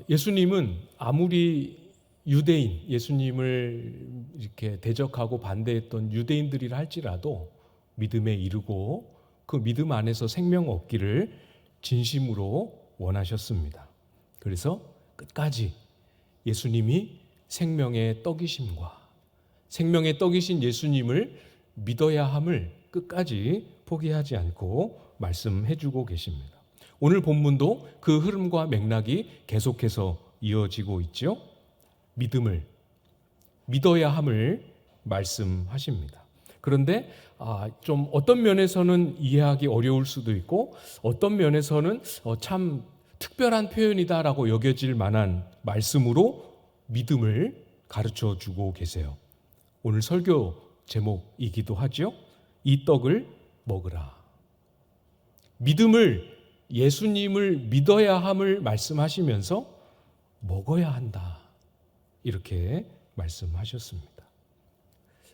예수님은 아무리 유대인, 예수님을 이렇게 대적하고 반대했던 유대인들이라 할지라도 믿음에 이르고 그 믿음 안에서 생명 얻기를 진심으로 원하셨습니다. 그래서 끝까지 예수님이 생명의 떡이심과 생명의 떡이신 예수님을 믿어야 함을 끝까지 포기하지 않고 말씀해 주고 계십니다. 오늘 본문도 그 흐름과 맥락이 계속해서 이어지고 있죠. 믿음을 믿어야 함을 말씀하십니다. 그런데 좀 어떤 면에서는 이해하기 어려울 수도 있고 어떤 면에서는 참 특별한 표현이다라고 여겨질 만한 말씀으로 믿음을 가르쳐 주고 계세요. 오늘 설교 제목이기도 하죠. 이 떡을 먹으라. 믿음을 예수님을 믿어야 함을 말씀하시면서 먹어야 한다. 이렇게 말씀하셨습니다.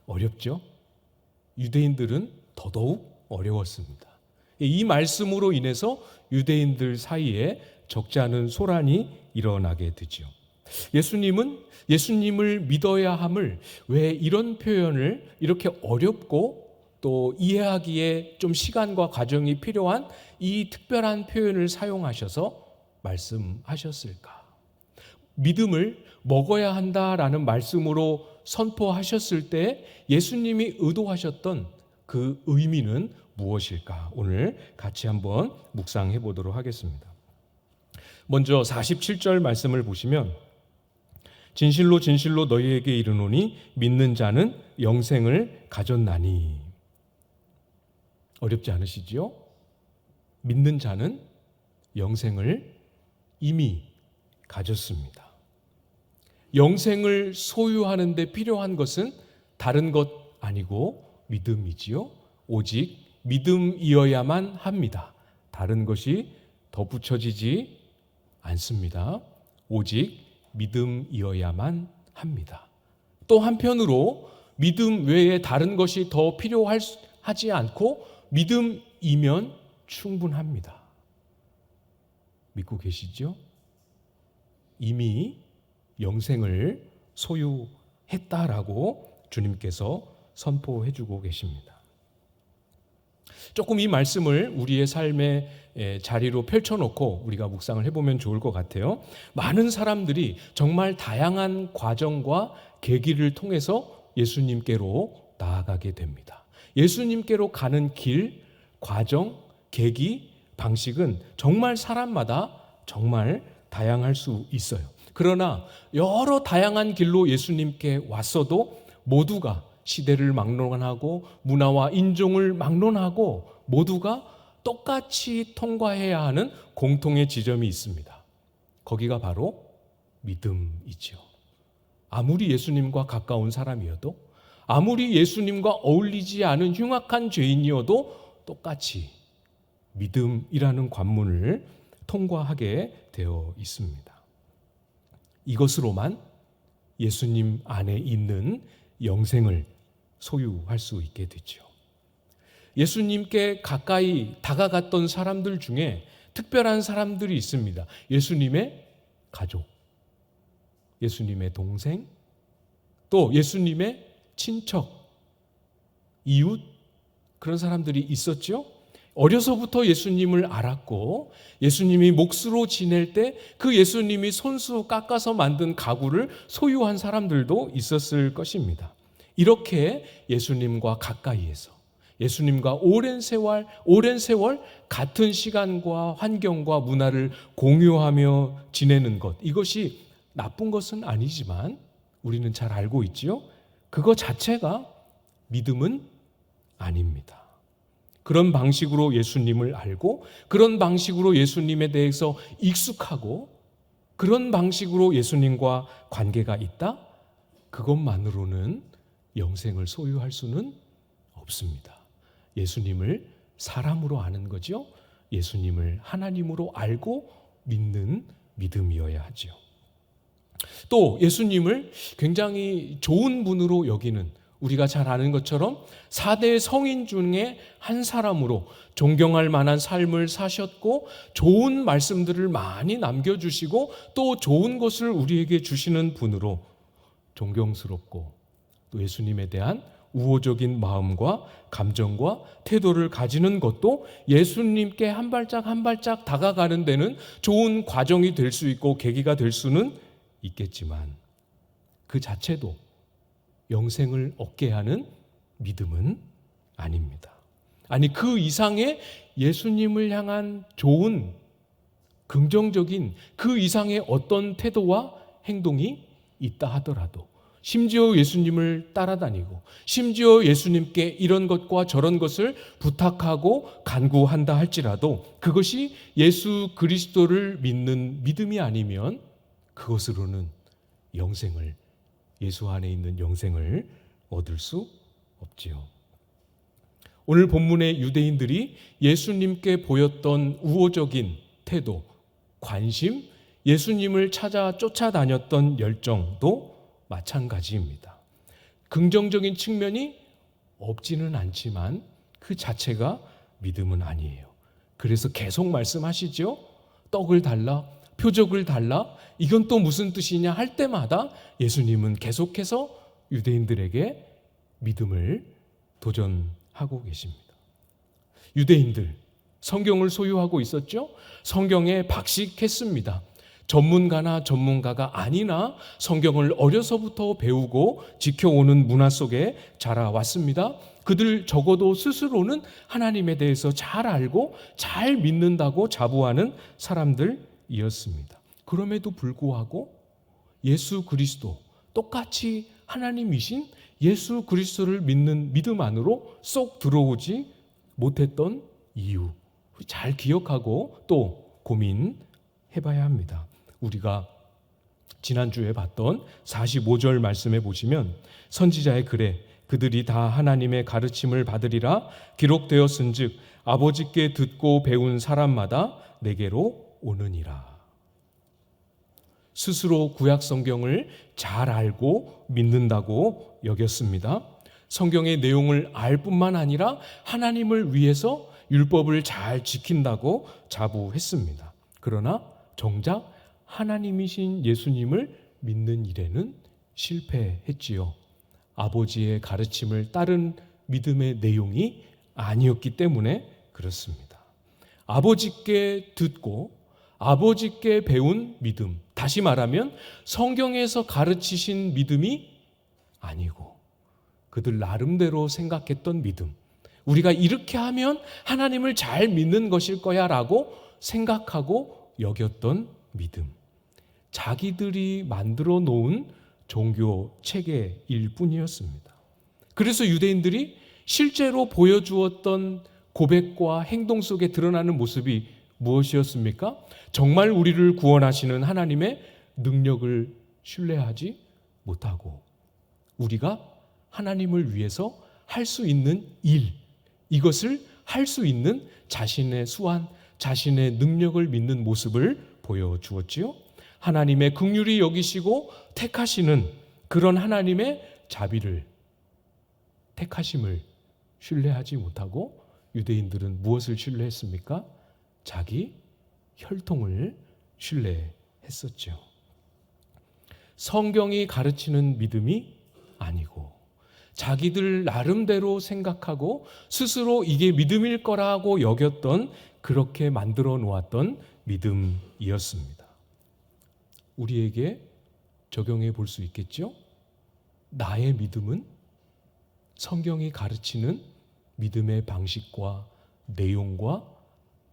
어렵죠? 유대인들은 더더욱 어려웠습니다. 이 말씀으로 인해서 유대인들 사이에 적지 않은 소란이 일어나게 되죠. 예수님은 예수님을 믿어야 함을 왜 이런 표현을 이렇게 어렵고 또 이해하기에 좀 시간과 과정이 필요한 이 특별한 표현을 사용하셔서 말씀하셨을까? 믿음을 먹어야 한다라는 말씀으로 선포하셨을 때 예수님이 의도하셨던 그 의미는 무엇일까? 오늘 같이 한번 묵상해 보도록 하겠습니다. 먼저 47절 말씀을 보시면 진실로 진실로 너희에게 이르노니 믿는 자는 영생을 가졌나니. 어렵지 않으시지요? 믿는 자는 영생을 이미 가졌습니다. 영생을 소유하는 데 필요한 것은 다른 것 아니고 믿음이지요. 오직 믿음이어야만 합니다. 다른 것이 덧붙여지지 않습니다. 오직 믿음이어야만 합니다. 또 한편으로 믿음 외에 다른 것이 더 필요하지 않고 믿음이면 충분합니다. 믿고 계시죠? 이미 영생을 소유했다라고 주님께서 선포해 주고 계십니다. 조금 이 말씀을 우리의 삶의 자리로 펼쳐놓고 우리가 묵상을 해보면 좋을 것 같아요. 많은 사람들이 정말 다양한 과정과 계기를 통해서 예수님께로 나아가게 됩니다. 예수님께로 가는 길, 과정, 계기, 방식은 정말 사람마다 정말 다양할 수 있어요. 그러나 여러 다양한 길로 예수님께 왔어도 모두가 시대를 막론하고 문화와 인종을 막론하고 모두가 똑같이 통과해야 하는 공통의 지점이 있습니다. 거기가 바로 믿음이죠. 아무리 예수님과 가까운 사람이어도 아무리 예수님과 어울리지 않은 흉악한 죄인이어도 똑같이 믿음이라는 관문을 통과하게 되어 있습니다. 이것으로만 예수님 안에 있는 영생을 소유할 수 있게 되죠. 예수님께 가까이 다가갔던 사람들 중에 특별한 사람들이 있습니다. 예수님의 가족, 예수님의 동생, 또 예수님의 친척, 이웃, 그런 사람들이 있었죠. 어려서부터 예수님을 알았고 예수님이 몫으로 지낼 때 그 예수님이 손수 깎아서 만든 가구를 소유한 사람들도 있었을 것입니다. 이렇게 예수님과 가까이에서 예수님과 오랜 세월 같은 시간과 환경과 문화를 공유하며 지내는 것, 이것이 나쁜 것은 아니지만 우리는 잘 알고 있지요. 그거 자체가 믿음은 아닙니다. 그런 방식으로 예수님을 알고 그런 방식으로 예수님에 대해서 익숙하고 그런 방식으로 예수님과 관계가 있다? 그것만으로는 영생을 소유할 수는 없습니다. 예수님을 사람으로 아는 거죠. 예수님을 하나님으로 알고 믿는 믿음이어야 하죠. 또 예수님을 굉장히 좋은 분으로 여기는 우리가 잘 아는 것처럼 4대 성인 중에 한 사람으로 존경할 만한 삶을 사셨고 좋은 말씀들을 많이 남겨주시고 또 좋은 것을 우리에게 주시는 분으로 존경스럽고 또 예수님에 대한 우호적인 마음과 감정과 태도를 가지는 것도 예수님께 한 발짝 한 발짝 다가가는 데는 좋은 과정이 될 수 있고 계기가 될 수는 있겠지만 그 자체도 영생을 얻게 하는 믿음은 아닙니다. 아니, 그 이상의 예수님을 향한 좋은 긍정적인 그 이상의 어떤 태도와 행동이 있다 하더라도 심지어 예수님을 따라다니고 심지어 예수님께 이런 것과 저런 것을 부탁하고 간구한다 할지라도 그것이 예수 그리스도를 믿는 믿음이 아니면 그것으로는 영생을, 예수 안에 있는 영생을 얻을 수 없지요. 오늘 본문의 유대인들이 예수님께 보였던 우호적인 태도, 관심, 예수님을 찾아 쫓아다녔던 열정도 마찬가지입니다. 긍정적인 측면이 없지는 않지만 그 자체가 믿음은 아니에요. 그래서 계속 말씀하시죠. 떡을 달라, 표적을 달라, 이건 또 무슨 뜻이냐 할 때마다 예수님은 계속해서 유대인들에게 믿음을 도전하고 계십니다. 유대인들, 성경을 소유하고 있었죠? 성경에 박식했습니다. 전문가나 전문가가 아니나 성경을 어려서부터 배우고 지켜오는 문화 속에 자라왔습니다. 그들 적어도 스스로는 하나님에 대해서 잘 알고 잘 믿는다고 자부하는 사람들이었습니다. 그럼에도 불구하고 예수 그리스도, 똑같이 하나님이신 예수 그리스도를 믿는 믿음 안으로 쏙 들어오지 못했던 이유, 잘 기억하고 또 고민해봐야 합니다. 우리가 지난주에 봤던 45절 말씀에 보시면 선지자의 글에 그들이 다 하나님의 가르침을 받으리라 기록되었은즉 아버지께 듣고 배운 사람마다 내게로 오느니라. 스스로 구약 성경을 잘 알고 믿는다고 여겼습니다. 성경의 내용을 알 뿐만 아니라 하나님을 위해서 율법을 잘 지킨다고 자부했습니다. 그러나 정작 하나님이신 예수님을 믿는 일에는 실패했지요. 아버지의 가르침을 따른 믿음의 내용이 아니었기 때문에 그렇습니다. 아버지께 듣고 아버지께 배운 믿음, 다시 말하면 성경에서 가르치신 믿음이 아니고 그들 나름대로 생각했던 믿음, 우리가 이렇게 하면 하나님을 잘 믿는 것일 거야 라고 생각하고 여겼던 믿음, 자기들이 만들어 놓은 종교 체계일 뿐이었습니다. 그래서 유대인들이 실제로 보여주었던 고백과 행동 속에 드러나는 모습이 무엇이었습니까? 정말 우리를 구원하시는 하나님의 능력을 신뢰하지 못하고 우리가 하나님을 위해서 할 수 있는 일, 이것을 할 수 있는 자신의 수완, 자신의 능력을 믿는 모습을 보여주었지요. 하나님의 긍휼히 여기시고 택하시는 그런 하나님의 자비를, 택하심을 신뢰하지 못하고 유대인들은 무엇을 신뢰했습니까? 자기 혈통을 신뢰했었죠. 성경이 가르치는 믿음이 아니고 자기들 나름대로 생각하고 스스로 이게 믿음일 거라고 여겼던, 그렇게 만들어 놓았던 믿음이었습니다. 우리에게 적용해 볼 수 있겠죠? 나의 믿음은 성경이 가르치는 믿음의 방식과 내용과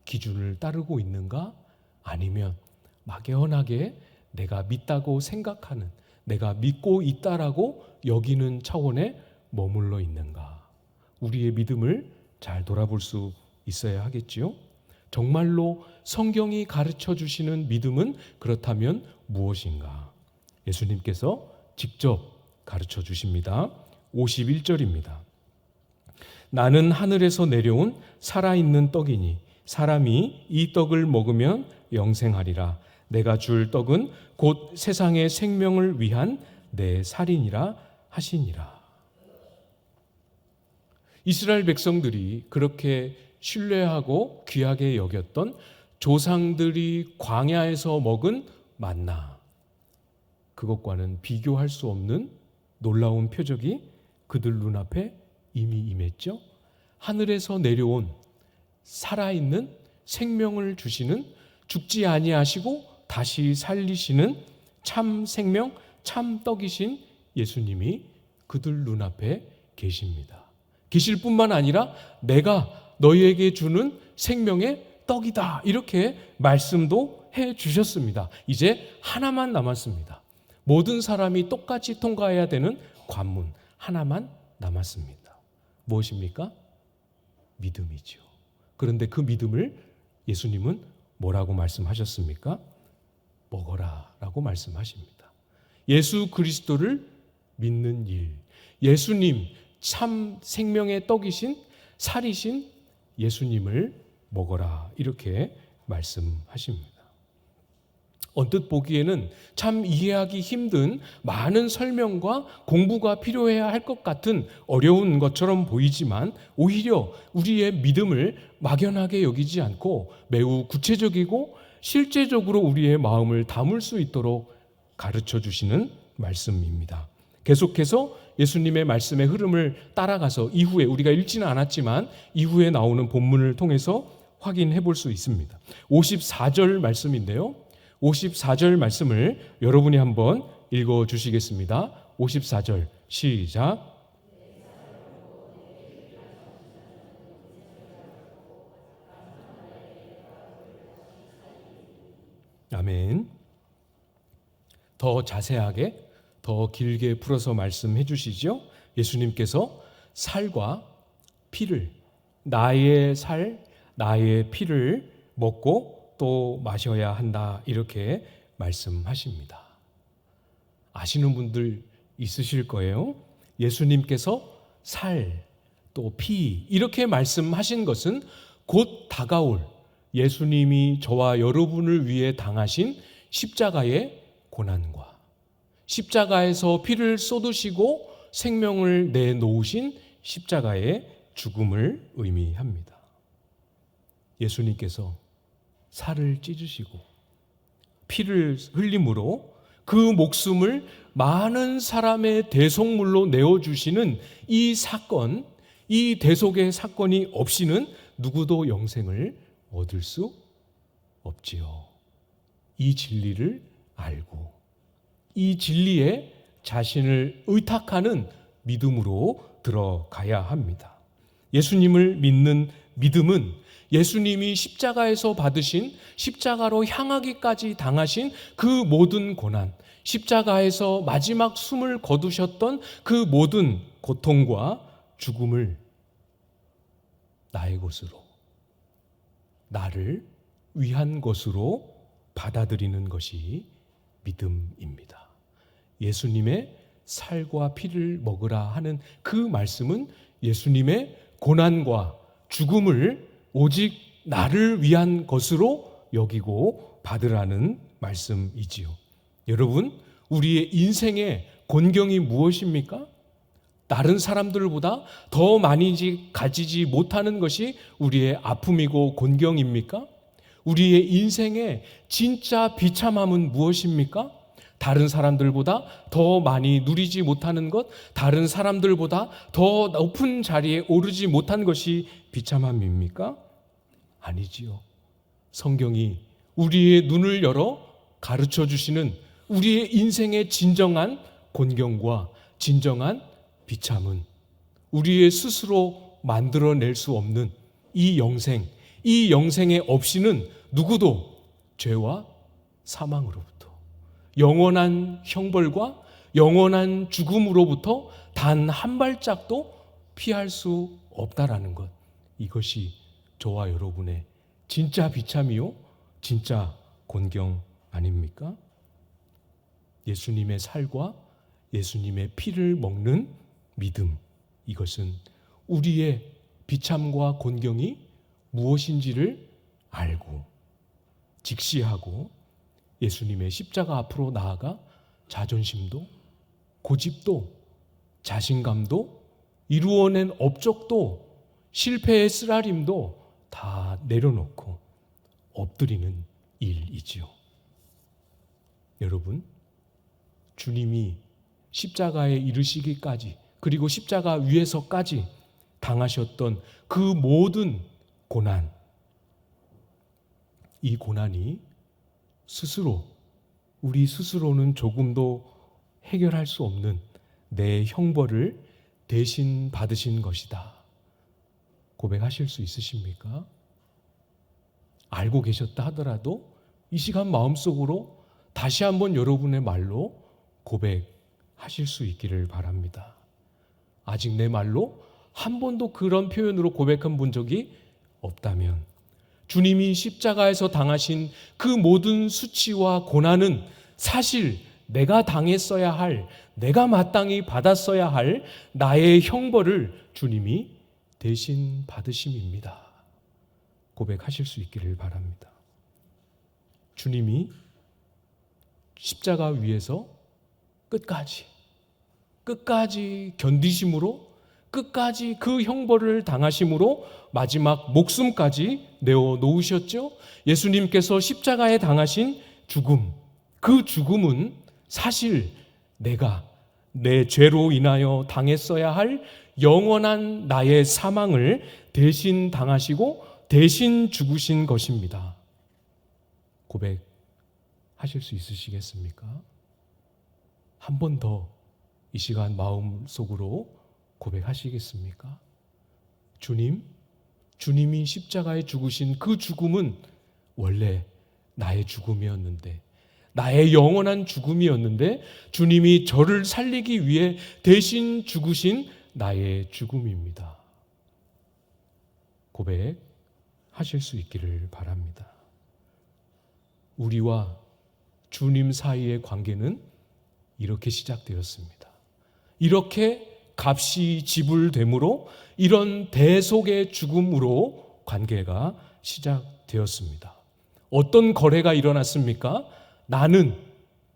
기준을 따르고 있는가? 아니면 막연하게 내가 믿다고 생각하는, 내가 믿고 있다라고 여기는 차원에 머물러 있는가? 우리의 믿음을 잘 돌아볼 수 있어야 하겠지요? 정말로 성경이 가르쳐 주시는 믿음은 그렇다면 무엇인가? 예수님께서 직접 가르쳐 주십니다. 51절입니다. 나는 하늘에서 내려온 살아있는 떡이니 사람이 이 떡을 먹으면 영생하리라. 내가 줄 떡은 곧 세상의 생명을 위한 내 살이니라 하시니라. 이스라엘 백성들이 그렇게 신뢰하고 귀하게 여겼던 조상들이 광야에서 먹은 만나, 그것과는 비교할 수 없는 놀라운 표적이 그들 눈앞에 이미 임했죠. 하늘에서 내려온 살아있는 생명을 주시는, 죽지 아니하시고 다시 살리시는 참 생명, 참 떡이신 예수님이 그들 눈앞에 계십니다. 계실 뿐만 아니라 내가 너희에게 주는 생명의 떡이다, 이렇게 말씀도 해 주셨습니다. 이제 하나만 남았습니다. 모든 사람이 똑같이 통과해야 되는 관문 하나만 남았습니다. 무엇입니까? 믿음이죠. 그런데 그 믿음을 예수님은 뭐라고 말씀하셨습니까? 먹어라 라고 말씀하십니다. 예수 그리스도를 믿는 일, 예수님 참 생명의 떡이신 살이신 예수님을 먹어라, 이렇게 말씀하십니다. 언뜻 보기에는 참 이해하기 힘든 많은 설명과 공부가 필요해야 할 것 같은 어려운 것처럼 보이지만, 오히려 우리의 믿음을 막연하게 여기지 않고 매우 구체적이고 실제적으로 우리의 마음을 담을 수 있도록 가르쳐 주시는 말씀입니다. 계속해서 예수님의 말씀의 흐름을 따라가서 이후에, 우리가 읽지는 않았지만 이후에 나오는 본문을 통해서 확인해 볼 수 있습니다. 54절 말씀인데요, 54절 말씀을 여러분이 한번 읽어 주시겠습니다. 54절 시작. 아멘. 더 자세하게, 더 길게 풀어서 말씀해 주시죠. 예수님께서 살과 피를, 나의 살, 나의 피를 먹고 또 마셔야 한다, 이렇게 말씀하십니다. 아시는 분들 있으실 거예요. 예수님께서 살, 또 피, 이렇게 말씀하신 것은 곧 다가올 예수님이 저와 여러분을 위해 당하신 십자가의 고난과 십자가에서 피를 쏟으시고 생명을 내놓으신 십자가의 죽음을 의미합니다. 예수님께서 살을 찢으시고 피를 흘림으로 그 목숨을 많은 사람의 대속물로 내어주시는 이 사건, 이 대속의 사건이 없이는 누구도 영생을 얻을 수 없지요. 이 진리를 알고 이 진리에 자신을 의탁하는 믿음으로 들어가야 합니다. 예수님을 믿는 믿음은 예수님이 십자가에서 받으신, 십자가로 향하기까지 당하신 그 모든 고난, 십자가에서 마지막 숨을 거두셨던 그 모든 고통과 죽음을 나의 것으로, 나를 위한 것으로 받아들이는 것이 믿음입니다. 예수님의 살과 피를 먹으라 하는 그 말씀은 예수님의 고난과 죽음을 오직 나를 위한 것으로 여기고 받으라는 말씀이지요. 여러분, 우리의 인생의 곤경이 무엇입니까? 다른 사람들보다 더 많이 가지지 못하는 것이 우리의 아픔이고 곤경입니까? 우리의 인생의 진짜 비참함은 무엇입니까? 다른 사람들보다 더 많이 누리지 못하는 것, 다른 사람들보다 더 높은 자리에 오르지 못한 것이 비참함입니까? 아니지요. 성경이 우리의 눈을 열어 가르쳐 주시는 우리의 인생의 진정한 곤경과 진정한 비참은 우리의 스스로 만들어낼 수 없는 이 영생에 없이는 누구도 죄와 사망으로부터, 영원한 형벌과 영원한 죽음으로부터 단 한 발짝도 피할 수 없다라는 것, 이것이 저와 여러분의 진짜 비참이요, 진짜 곤경 아닙니까? 예수님의 살과 예수님의 피를 먹는 믿음, 이것은 우리의 비참과 곤경이 무엇인지를 알고 직시하고 예수님의 십자가 앞으로 나아가 자존심도 고집도 자신감도 이루어낸 업적도 실패의 쓰라림도 다 내려놓고 엎드리는 일이지요. 여러분, 주님이 십자가에 이르시기까지 그리고 십자가 위에서까지 당하셨던 그 모든 고난, 이 고난이 우리 스스로는 조금도 해결할 수 없는 내 형벌을 대신 받으신 것이다. 고백하실 수 있으십니까? 알고 계셨다 하더라도 이 시간 마음속으로 다시 한번 여러분의 말로 고백하실 수 있기를 바랍니다. 아직 내 말로 한 번도 그런 표현으로 고백한 본 적이 없다면 주님이 십자가에서 당하신 그 모든 수치와 고난은 사실 내가 당했어야 할, 내가 마땅히 받았어야 할 나의 형벌을 주님이 대신 받으심입니다. 고백하실 수 있기를 바랍니다. 주님이 십자가 위에서 끝까지 견디심으로, 끝까지 그 형벌을 당하심으로 마지막 목숨까지 내어놓으셨죠. 예수님께서 십자가에 당하신 죽음, 그 죽음은 사실 내가 내 죄로 인하여 당했어야 할 영원한 나의 사망을 대신 당하시고 대신 죽으신 것입니다. 고백하실 수 있으시겠습니까? 한 번 더 이 시간 마음속으로 고백하시겠습니까? 주님이 십자가에 죽으신 그 죽음은 원래 나의 죽음이었는데, 나의 영원한 죽음이었는데 주님이 저를 살리기 위해 대신 죽으신 나의 죽음입니다. 고백하실 수 있기를 바랍니다. 우리와 주님 사이의 관계는 이렇게 시작되었습니다. 이렇게 값이 지불됨으로 이런 대속의 죽음으로 관계가 시작되었습니다. 어떤 거래가 일어났습니까? 나는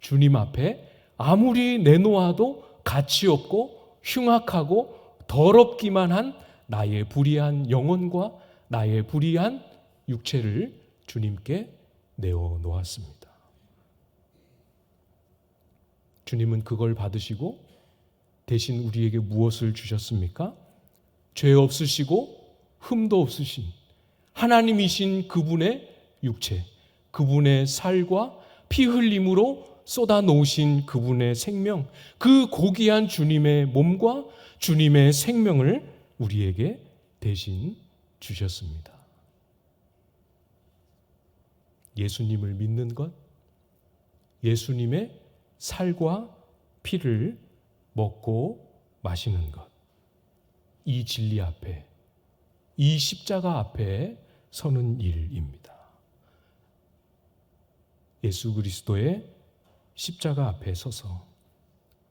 주님 앞에 아무리 내놓아도 가치 없고 흉악하고 더럽기만 한 나의 불의한 영혼과 나의 불의한 육체를 주님께 내어놓았습니다. 주님은 그걸 받으시고 대신 우리에게 무엇을 주셨습니까? 죄 없으시고 흠도 없으신 하나님이신 그분의 육체, 그분의 살과 피 흘림으로 쏟아 놓으신 그분의 생명, 그 고귀한 주님의 몸과 주님의 생명을 우리에게 대신 주셨습니다. 예수님을 믿는 것, 예수님의 살과 피를 먹고 마시는 것, 이 진리 앞에, 이 십자가 앞에 서는 일입니다. 예수 그리스도의 십자가 앞에 서서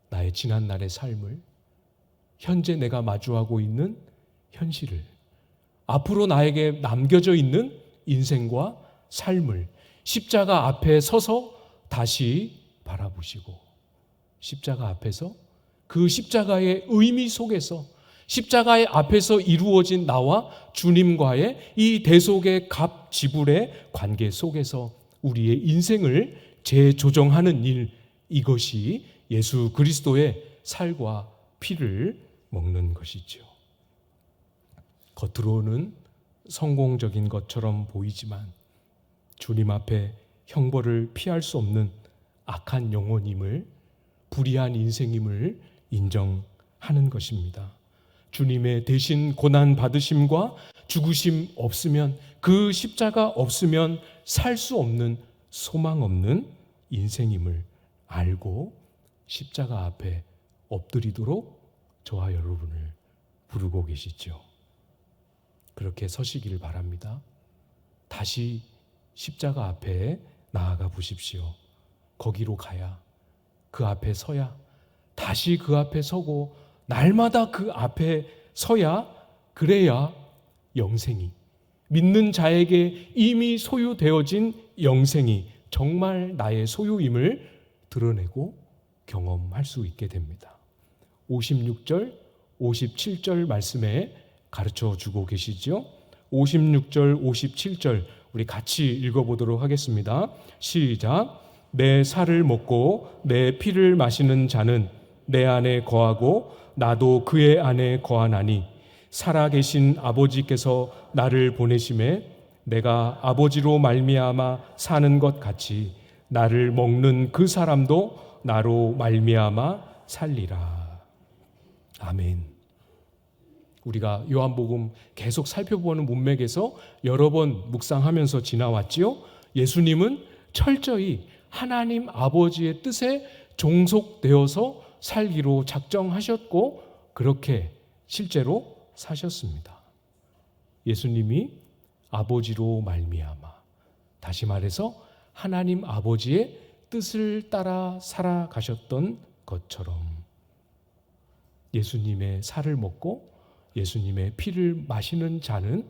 나의 지난날의 삶을, 현재 내가 마주하고 있는 현실을, 앞으로 나에게 남겨져 있는 인생과 삶을 십자가 앞에 서서 다시 바라보시고, 십자가 앞에서 그 십자가의 의미 속에서, 십자가의 앞에서 이루어진 나와 주님과의 이 대속의 값 지불의 관계 속에서 우리의 인생을 재조정하는 일, 이것이 예수 그리스도의 살과 피를 먹는 것이죠. 겉으로는 성공적인 것처럼 보이지만 주님 앞에 형벌을 피할 수 없는 악한 영혼임을, 불의한 인생임을 인정하는 것입니다. 주님의 대신 고난 받으심과 죽으심 없으면, 그 십자가 없으면 살 수 없는, 소망 없는 인생임을 알고 십자가 앞에 엎드리도록 저와 여러분을 부르고 계시죠. 그렇게 서시기를 바랍니다. 다시 십자가 앞에 나아가 보십시오. 거기로 가야, 그 앞에 서야, 다시 그 앞에 서고 날마다 그 앞에 서야, 그래야 영생이, 믿는 자에게 이미 소유되어진 영생이 정말 나의 소유임을 드러내고 경험할 수 있게 됩니다. 56절, 57절 말씀에 가르쳐 주고 계시죠. 56절, 57절 우리 같이 읽어보도록 하겠습니다. 시작. 내 살을 먹고 내 피를 마시는 자는 내 안에 거하고 나도 그의 안에 거하나니 살아계신 아버지께서 나를 보내심에 내가 아버지로 말미암아 사는 것 같이 나를 먹는 그 사람도 나로 말미암아 살리라. 아멘. 우리가 요한복음 계속 살펴보는 문맥에서 여러 번 묵상하면서 지나왔지요. 예수님은 철저히 하나님 아버지의 뜻에 종속되어서 살기로 작정하셨고 그렇게 실제로 사셨습니다. 예수님이 아버지로 말미암아, 다시 말해서 하나님 아버지의 뜻을 따라 살아가셨던 것처럼 예수님의 살을 먹고 예수님의 피를 마시는 자는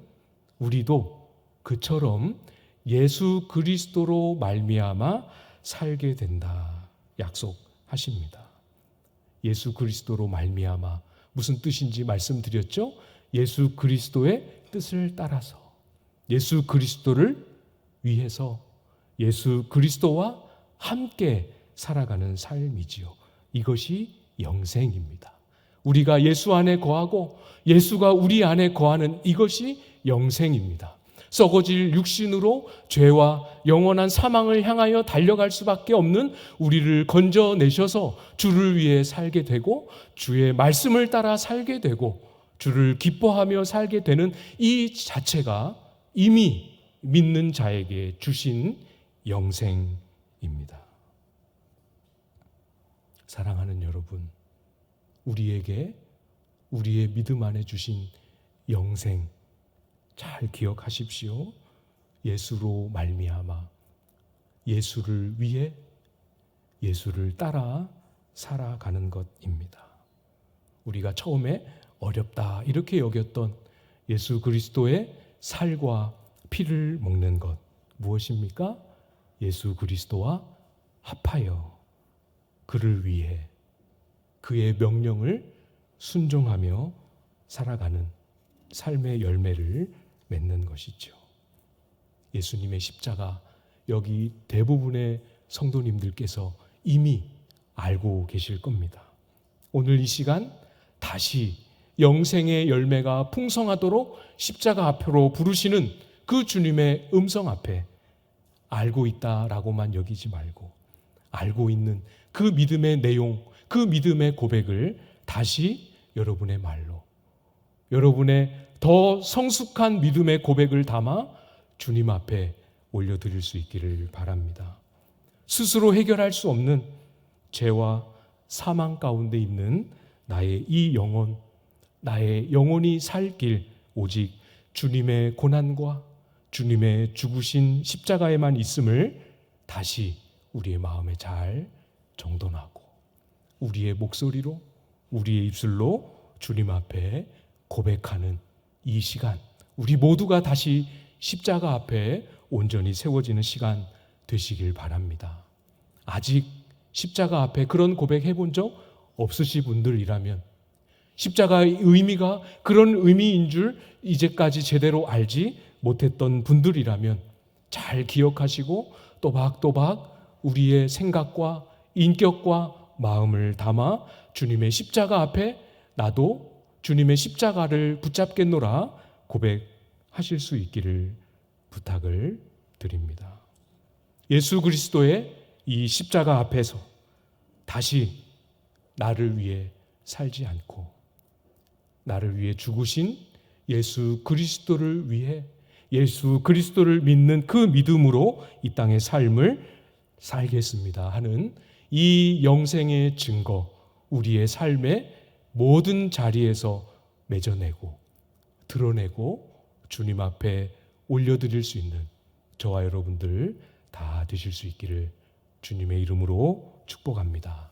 우리도 그처럼 예수 그리스도로 말미암아 살게 된다 약속하십니다. 예수 그리스도로 말미암아 무슨 뜻인지 말씀드렸죠? 예수 그리스도의 뜻을 따라서 예수 그리스도를 위해서 예수 그리스도와 함께 살아가는 삶이지요. 이것이 영생입니다. 우리가 예수 안에 거하고 예수가 우리 안에 거하는 이것이 영생입니다. 썩어질 육신으로 죄와 영원한 사망을 향하여 달려갈 수밖에 없는 우리를 건져내셔서 주를 위해 살게 되고 주의 말씀을 따라 살게 되고 주를 기뻐하며 살게 되는 이 자체가 이미 믿는 자에게 주신 영생입니다. 사랑하는 여러분, 우리에게 우리의 믿음 안에 주신 영생 잘 기억하십시오. 예수로 말미암아 예수를 위해 예수를 따라 살아가는 것입니다. 우리가 처음에 어렵다 이렇게 여겼던 예수 그리스도의 살과 피를 먹는 것 무엇입니까? 예수 그리스도와 합하여 그를 위해 그의 명령을 순종하며 살아가는 삶의 열매를 맺는 것이죠. 예수님의 십자가 여기 대부분의 성도님들께서 이미 알고 계실 겁니다. 오늘 이 시간 다시 영생의 열매가 풍성하도록 십자가 앞으로 부르시는 그 주님의 음성 앞에 알고 있다라고만 여기지 말고 알고 있는 그 믿음의 내용, 그 믿음의 고백을 다시 여러분의 말로 여러분의 더 성숙한 믿음의 고백을 담아 주님 앞에 올려드릴 수 있기를 바랍니다. 스스로 해결할 수 없는 죄와 사망 가운데 있는 나의 이 영혼, 나의 영혼이 살 길 오직 주님의 고난과 주님의 죽으신 십자가에만 있음을 다시 우리의 마음에 잘 정돈하고 우리의 목소리로 우리의 입술로 주님 앞에 고백하는 이 시간, 우리 모두가 다시 십자가 앞에 온전히 세워지는 시간 되시길 바랍니다. 아직 십자가 앞에 그런 고백해 본 적 없으신 분들이라면 십자가의 의미가 그런 의미인 줄 이제까지 제대로 알지 못했던 분들이라면 잘 기억하시고 또박또박 우리의 생각과 인격과 마음을 담아 주님의 십자가 앞에 나도 주님의 십자가를 붙잡겠노라 고백하실 수 있기를 부탁을 드립니다. 예수 그리스도의 이 십자가 앞에서 다시 나를 위해 살지 않고 나를 위해 죽으신 예수 그리스도를 위해 예수 그리스도를 믿는 그 믿음으로 이 땅의 삶을 살겠습니다 하는 이 영생의 증거, 우리의 삶의 모든 자리에서 맺어내고 드러내고 주님 앞에 올려드릴 수 있는 저와 여러분들 다 되실 수 있기를 주님의 이름으로 축복합니다.